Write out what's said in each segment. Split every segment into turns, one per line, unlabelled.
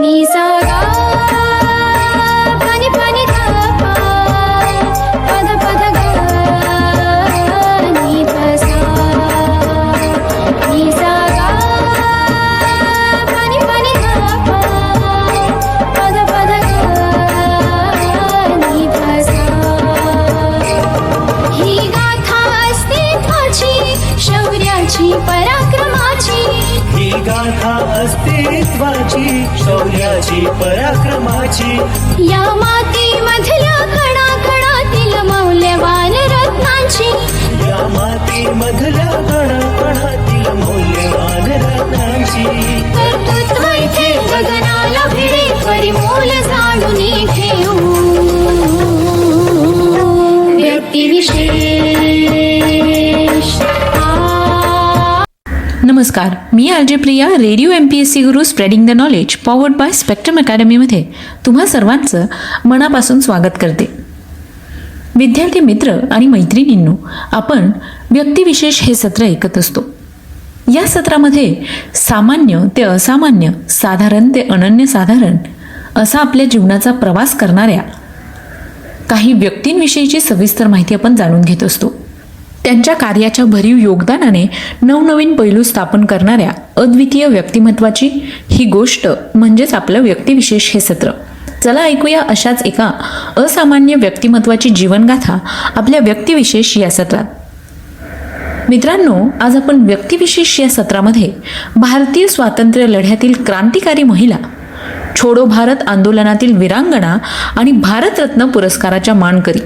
नि सा गा पनि पनि धा पा पद पद गा नि ध सा नि सा गा पनि पनि धा पा पद पद गा नि ध सा ही गाथा अस्तित्वाची शौर्याची पराक्रमाची
ही गाथा अस्तित्वाची शौर्याची पराक्रमाची
या मातीमधल्या कणाकणातील मौल्यवान रत्नांची
या मातीमधल्या कणाकणातील मौल्यवान रत्नांची
कर्तृत्व इथे गगनाला भिडे परिमोल जाणून घेऊ व्यक्तिविशेष
नमस्कार, मी RJ Priya. Radio MPSC Guru spreading the knowledge powered by Spectrum अकॅडमीमध्ये तुम्हा सर्वांचं मनापासून स्वागत करते. विद्यार्थी मित्र आणि मैत्रिणींनो, आपण व्यक्तिविशेष हे सत्र ऐकत असतो. या सत्रामध्ये सामान्य ते असामान्य, साधारण ते अनन्यसाधारण असा आपल्या जीवनाचा प्रवास करणाऱ्या काही व्यक्तींविषयीची सविस्तर माहिती आपण जाणून घेत असतो. त्यांच्या कार्याच्या भरीव योगदानाने नवनवीन पैलू स्थापन करणाऱ्या अद्वितीय व्यक्तिमत्वाची ही गोष्ट म्हणजेच आपलं व्यक्तिविशेष हे सत्र. चला ऐकूया अशाच एका असामान्य व्यक्तिमत्वाची जीवनगाथा आपल्या व्यक्तिविशेष या सत्रात. मित्रांनो, आज आपण व्यक्तिविशेष या सत्रामध्ये भारतीय स्वातंत्र्य लढ्यातील क्रांतिकारी महिला, छोडो भारत आंदोलनातील वीरांगना आणि भारतरत्न पुरस्काराच्या मानकरी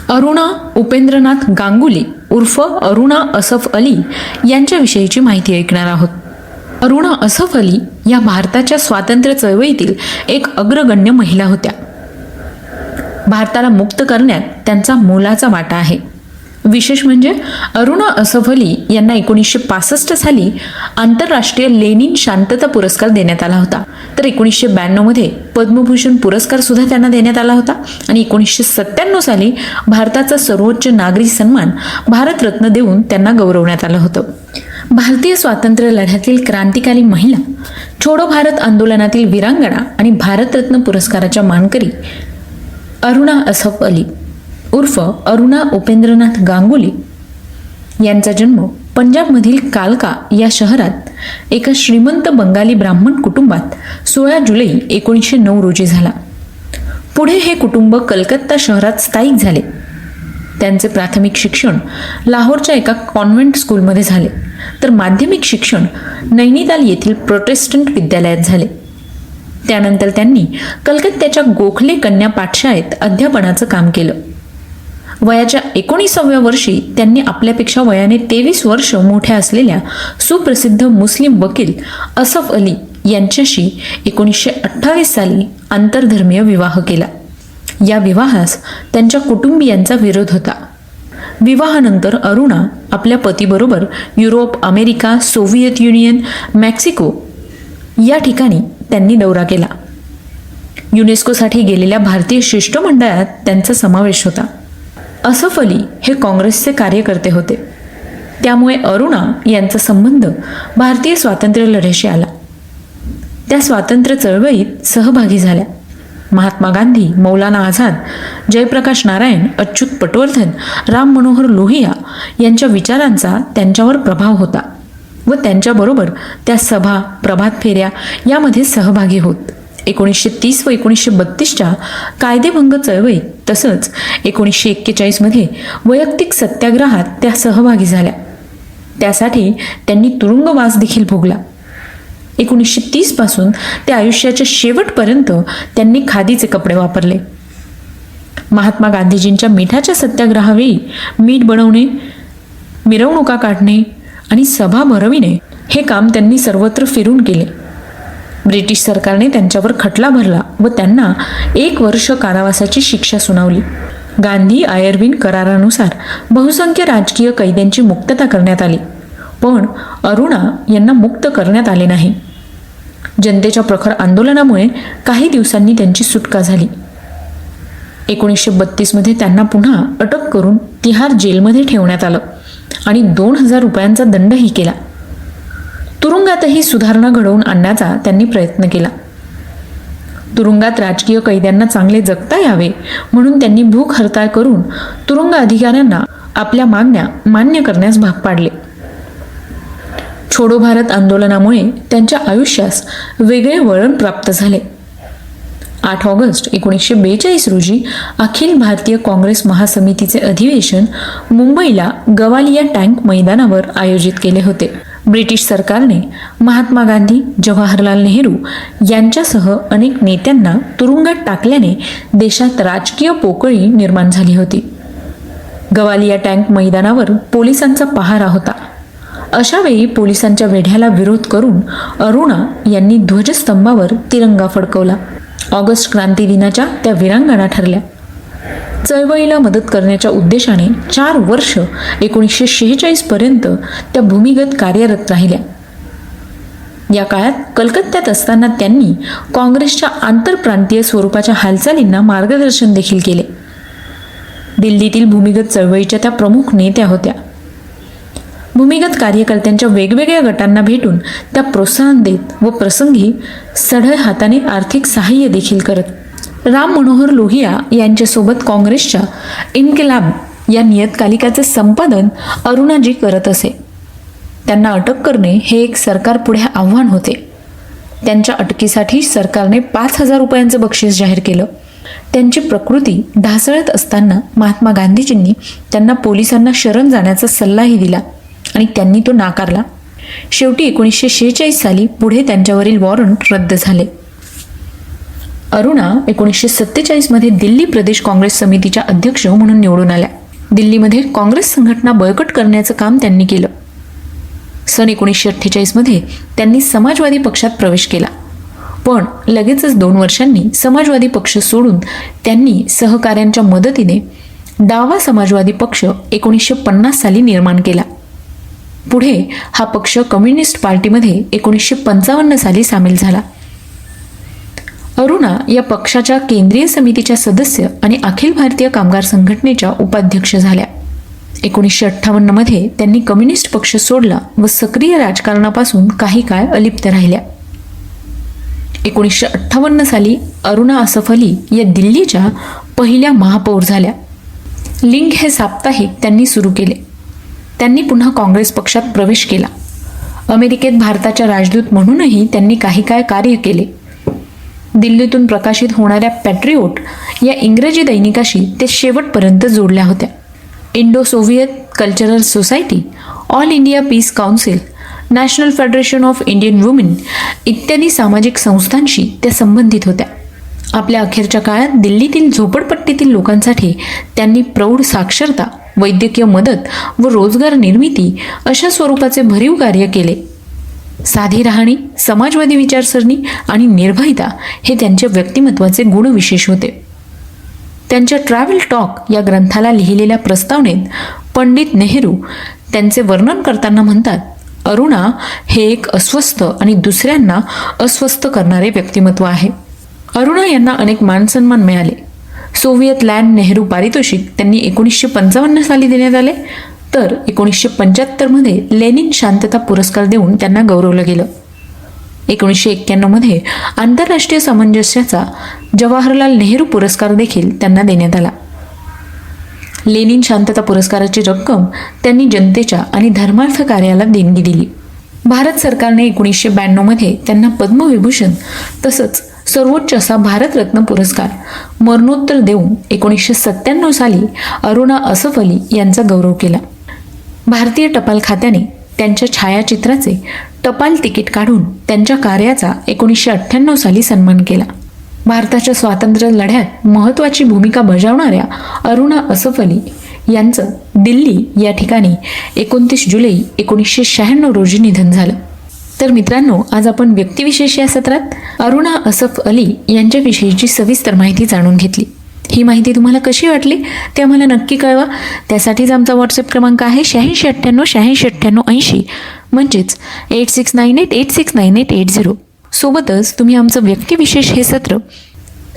अरुणा उपेंद्रनाथ गांगुली उर्फ अरुणा असफ अली यांच्याविषयीची माहिती ऐकणार आहोत. अरुणा असफ अली या भारताच्या स्वातंत्र्य चळवळीतील एक अग्रगण्य महिला होत्या. भारताला मुक्त करण्यात त्यांचा मोलाचा वाटा आहे. विशेष म्हणजे अरुणा असफ अली यांना 1965 साली आंतरराष्ट्रीय लेनिन शांतता पुरस्कार देण्यात आला होता. तर 1992 मध्ये पद्मभूषण पुरस्कार सुद्धा त्यांना देण्यात आला होता. आणि 1997 साली भारताचा सर्वोच्च नागरी सन्मान भारतरत्न देऊन त्यांना गौरवण्यात आलं होतं. भारतीय स्वातंत्र्य लढ्यातील क्रांतिकारी महिला, छोडो भारत आंदोलनातील वीरांगना आणि भारतरत्न पुरस्काराच्या मानकरी अरुणा असफ अली उर्फ अरुणा उपेंद्रनाथ गांगुली यांचा जन्म पंजाबमधील कालका या शहरात एका श्रीमंत बंगाली ब्राह्मण कुटुंबात 16 जुलै 1909 रोजी झाला. पुढे हे कुटुंब कलकत्ता शहरात स्थायिक झाले. त्यांचे प्राथमिक शिक्षण लाहोरच्या एका कॉन्व्हेंट स्कूलमध्ये झाले, तर माध्यमिक शिक्षण नैनिताल येथील प्रोटेस्टंट विद्यालयात झाले. त्यानंतर त्यांनी कलकत्त्याच्या गोखले कन्या पाठशाळेत अध्यापनाचं काम केलं. वयाच्या 19व्या वर्षी त्यांनी आपल्यापेक्षा वयाने 23 वर्ष मोठ्या असलेल्या सुप्रसिद्ध मुस्लिम वकील असफ अली यांच्याशी 1928 साली आंतरधर्मीय विवाह केला. या विवाहास त्यांच्या कुटुंबियांचा विरोध होता. विवाहानंतर अरुणा आपल्या पतीबरोबर Europe, America, Soviet Union, Mexico या ठिकाणी त्यांनी दौरा केला. युनेस्कोसाठी गेलेल्या भारतीय शिष्टमंडळात त्यांचा समावेश होता. असफ अली हे काँग्रेसचे कार्यकर्ते होते, त्यामुळे अरुणा यांचा संबंध भारतीय स्वातंत्र्य लढ्याशी आला. त्या स्वातंत्र्य चळवळीत सहभागी झाल्या. महात्मा गांधी, मौलाना आझाद, जयप्रकाश नारायण, अच्युत पटवर्धन, राम मनोहर लोहिया यांच्या विचारांचा त्यांच्यावर प्रभाव होता व त्यांच्याबरोबर त्या सभा, प्रभात फेऱ्या यामध्ये सहभागी होत. 1930 व 1932च्या कायदेभंग चळवळीत तसंच 1941 मध्ये वैयक्तिक सत्याग्रहात त्या सहभागी झाल्या. त्यासाठी त्यांनी तुरुंगवास देखील भोगला. 1930 पासून ते आयुष्याच्या शेवटपर्यंत त्यांनी खादीचे कपडे वापरले. महात्मा गांधीजींच्या मिठाच्या सत्याग्रहावेळी मीठ बनवणे, मिरवणुका काढणे आणि सभा भरविणे हे काम त्यांनी सर्वत्र फिरून केले. ब्रिटिश सरकारने त्यांच्यावर खटला भरला व त्यांना 1 वर्ष कारावासाची शिक्षा सुनावली. गांधी आयर्विन करारानुसार बहुसंख्य राजकीय कैद्यांची मुक्तता करण्यात आली, पण अरुणा यांना मुक्त करण्यात आले नाही. जनतेच्या प्रखर आंदोलनामुळे काही दिवसांनी त्यांची सुटका झाली. 1932 मध्ये त्यांना पुन्हा अटक करून तिहार जेलमध्ये ठेवण्यात आलं आणि 2000 रुपयांचा दंडही केला. तुरुंगातही सुधारणा घडवून आणण्याचा त्यांनी प्रयत्न केला. तुरुंगात राजकीय कैद्यांना चांगले जगता यावे म्हणून त्यांनी भूक हरताळ करून तुरुंग अधिकाऱ्यांना आपल्या मागण्या मान्य करण्यास भाग पाडले. छोडो भारत आंदोलनामुळे त्यांच्या आयुष्यास वेगळे वळण प्राप्त झाले. 8 ऑगस्ट 1942 रोजी अखिल भारतीय काँग्रेस महासमितीचे अधिवेशन मुंबईला गवालिया टँक मैदानावर आयोजित केले होते. ब्रिटिश सरकारने महात्मा गांधी, जवाहरलाल नेहरू यांच्यासह अनेक नेत्यांना तुरुंगात टाकल्याने देशात राजकीय पोकळी निर्माण झाली होती. गवालिया टँक मैदानावर पोलिसांचा पहारा होता. अशा वेळी पोलिसांच्या वेढ्याला विरोध करून अरुणा यांनी ध्वजस्तंभावर तिरंगा फडकवला. ऑगस्ट क्रांती दिनाच्या त्या वीरांगना ठरल्या. चळवळीला मदत करण्याच्या उद्देशाने 4 वर्ष 1946 पर्यंत त्या भूमिगत कार्यरत राहिल्या. या काळात कलकत्त्यात असताना त्यांनी काँग्रेसच्या आंतरप्रांतीय स्वरूपाच्या हालचालींना मार्गदर्शन देखील केले. दिल्लीतील भूमिगत चळवळीच्या त्या प्रमुख नेत्या होत्या. भूमिगत कार्यकर्त्यांच्या वेगवेगळ्या गटांना भेटून त्या प्रोत्साहन देत व प्रसंगी सढळ हाताने आर्थिक सहाय्य देखील करत. राम मनोहर लोहिया यांच्यासोबत काँग्रेसच्या इन्किलाब या नियतकालिकाचे संपादन अरुणाजी करत असे. त्यांना अटक करणे हे एक सरकारपुढे आव्हान होते. त्यांच्या अटकेसाठी सरकारने 5,000 रुपयांचं बक्षीस जाहीर केलं. त्यांची प्रकृती ढासळत असताना महात्मा गांधीजींनी त्यांना पोलिसांना शरण जाण्याचा सल्लाही दिला आणि त्यांनी तो नाकारला. शेवटी 1946 साली पुढे त्यांच्यावरील वॉरंट रद्द झाले. अरुणा 1947 मध्ये दिल्ली प्रदेश काँग्रेस समितीच्या अध्यक्ष म्हणून निवडून आल्या. दिल्लीमध्ये काँग्रेस संघटना बळकट करण्याचं काम त्यांनी केलं. सन 1948 मध्ये त्यांनी समाजवादी पक्षात प्रवेश केला. पण लगेचच 2 वर्षांनी समाजवादी पक्ष सोडून त्यांनी सहकाऱ्यांच्या मदतीने डावा समाजवादी पक्ष 1950 साली निर्माण केला. पुढे हा पक्ष कम्युनिस्ट पार्टीमध्ये 1955 साली सामील झाला. अरुणा या पक्षाच्या केंद्रीय समितीच्या सदस्य आणि अखिल भारतीय कामगार संघटनेच्या उपाध्यक्ष झाल्या. 1958 मध्ये त्यांनी कम्युनिस्ट पक्ष सोडला व सक्रिय राजकारणापासून काही काळ अलिप्त राहिल्या. 1958 साली अरुणा असफ अली या दिल्लीच्या पहिल्या महापौर झाल्या. लिंग हे साप्ताहिक त्यांनी सुरू केले. त्यांनी पुन्हा काँग्रेस पक्षात प्रवेश केला. अमेरिकेत भारताच्या राजदूत म्हणूनही त्यांनी काही काळ कार्य केले. दिल्लीतून प्रकाशित होणाऱ्या पॅट्रिओट या इंग्रजी दैनिकाशी ते शेवटपर्यंत जोडल्या होत्या. Indo Soviet cultural society, all India peace council, national federation of Indian women इत्यादी सामाजिक संस्थांशी त्या संबंधित होत्या. आपल्या अखेरच्या काळात दिल्लीतील झोपडपट्टीतील लोकांसाठी त्यांनी प्रौढ साक्षरता, वैद्यकीय मदत व रोजगार निर्मिती अशा स्वरूपाचे भरीव कार्य केले. साधी राहणी, समाजवादी विचारसरणी आणि निर्भयता हे त्यांच्या व्यक्तिमत्वाचे गुणविशेष होते. त्यांच्या ट्रॅव्हल टॉक या ग्रंथाला लिहिलेल्या प्रस्तावनेत पंडित नेहरू त्यांचे वर्णन करताना म्हणतात, अरुणा हे एक अस्वस्थ आणि दुसऱ्यांना अस्वस्थ करणारे व्यक्तिमत्व आहे. अरुणा यांना अनेक मानसन्मान मिळाले. सोव्हिएत लँड नेहरू पारितोषिक त्यांनी 1955 साली देण्यात आले, तर 1975 मध्ये लेनिन शांतता पुरस्कार देऊन त्यांना गौरवलं गेलं. 1991 मध्ये आंतरराष्ट्रीय सामंजस्याचा जवाहरलाल नेहरू पुरस्कार देखील त्यांना देण्यात आला. लेनिन शांतता पुरस्काराची रक्कम त्यांनी जनतेच्या आणि धर्मार्थ कार्याला देणगी दिली. भारत सरकारने 1992 मध्ये त्यांना पद्मविभूषण तसंच सर्वोच्च असा भारतरत्न पुरस्कार मरणोत्तर देऊन 1997 साली अरुणा असफ अली यांचा गौरव केला. भारतीय टपाल खात्याने त्यांच्या छायाचित्राचे टपाल तिकीट काढून त्यांच्या कार्याचा 1998 साली सन्मान केला. भारताच्या स्वातंत्र्य लढ्यात महत्त्वाची भूमिका बजावणाऱ्या अरुणा असफ अली यांचं दिल्ली या ठिकाणी 29 जुलै 1996 रोजी निधन झालं. तर मित्रांनो, आज आपण व्यक्तिविशेष या सत्रात अरुणा असफ अली यांच्याविषयीची सविस्तर माहिती जाणून घेतली. ही माहिती तुम्हाला कशी वाटली ते आम्हाला नक्की कळवा. त्यासाठीच आमचा व्हॉट्सअप क्रमांक आहे 8698 म्हणजेच 8698869880. सोबतच तुम्ही आमचं व्यक्तिविशेष हे सत्र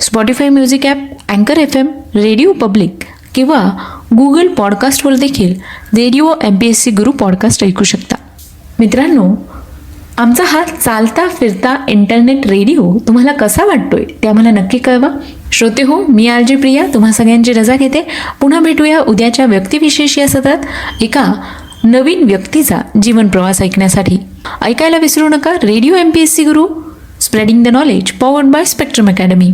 स्पॉटिफाय म्युझिक ॲप, अँकर FM, रेडिओ पब्लिक किंवा गुगल पॉडकास्टवर देखील रेडिओ MPSC गुरु पॉडकास्ट ऐकू शकता. मित्रांनो, आमचा हा चालता फिरता इंटरनेट रेडिओ तुम्हाला कसा वाटतोय ते आम्हाला नक्की कळवा. श्रोते हो, मी आर जे प्रिया तुम्हा सगळ्यांची रजा घेते. पुन्हा भेटूया उद्याच्या व्यक्तिविशेष या सत्रात एका नवीन व्यक्तीचा जीवन प्रवास ऐकण्यासाठी. ऐकायला विसरू नका radio MPSC Guru, spreading the knowledge, powered by spectrum academy.